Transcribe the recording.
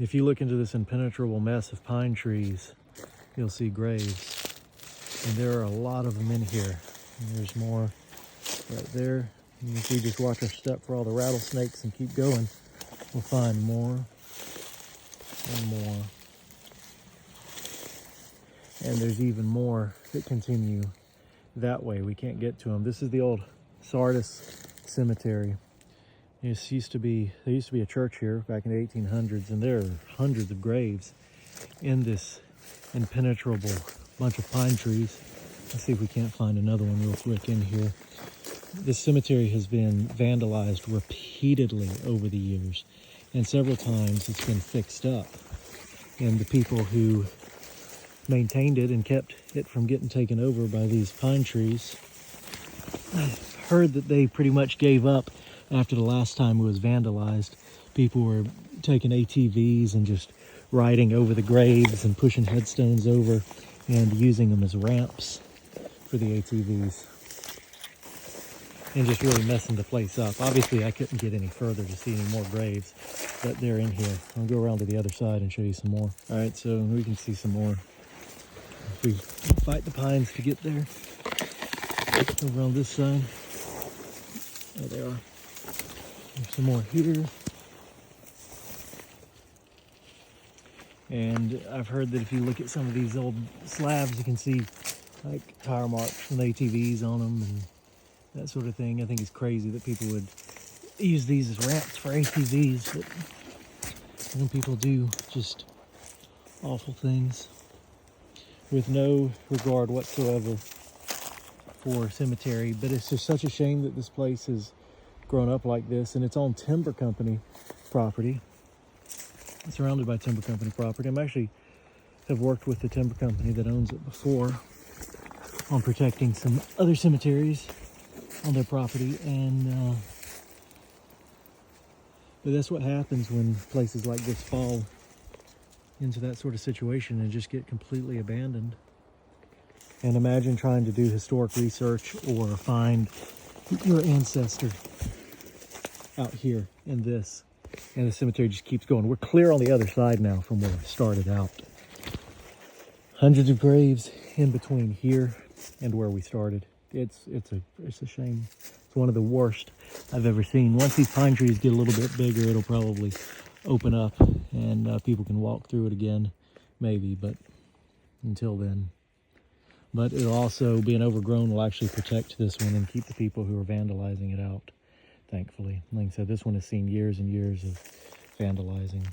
If you look into this impenetrable mess of pine trees, you'll see graves. And there are a lot of them in here. And there's more right there. And if we just watch our step for all the rattlesnakes and keep going, we'll find more and more. And there's even more that continue that way. We can't get to them. This is the old Sardis Cemetery. There used to be a church here back in the 1800s, and there are hundreds of graves in this impenetrable bunch of pine trees. Let's see if we can't find another one real quick in here. This cemetery has been vandalized repeatedly over the years, and several times it's been fixed up. And the people who maintained it and kept it from getting taken over by these pine trees, I've heard that they pretty much gave up after the last time it was vandalized. People were taking ATVs and just riding over the graves and pushing headstones over and using them as ramps for the ATVs, and just really messing the place up. Obviously, I couldn't get any further to see any more graves, but they're in here. I'll go around to the other side and show you some more. All right, so we can see some more. If we fight the pines to get there. Over on this side. There they are. There's some more here. And I've heard that if you look at some of these old slabs, you can see like tire marks from the ATVs on them and that sort of thing. I think it's crazy that people would use these as ramps for ATVs, but some people do just awful things with no regard whatsoever for cemetery. But it's just such a shame that this place has grown up like this, and it's on timber company property. It's surrounded by timber company property. I'm actually have worked with the timber company that owns it before on protecting some other cemeteries on their property, and but that's what happens when places like this fall into that sort of situation and just get completely abandoned. And imagine trying to do historic research or find your ancestor out here in this, and the cemetery just keeps going. We're clear on the other side now from where we started out. Hundreds of graves in between here and where we started. It's a shame. It's one of the worst I've ever seen. Once these pine trees get a little bit bigger, it'll probably open up and people can walk through it again, maybe, but until then. But it'll also, being overgrown, will actually protect this one and keep the people who are vandalizing it out, thankfully. Like I said, this one has seen years and years of vandalizing.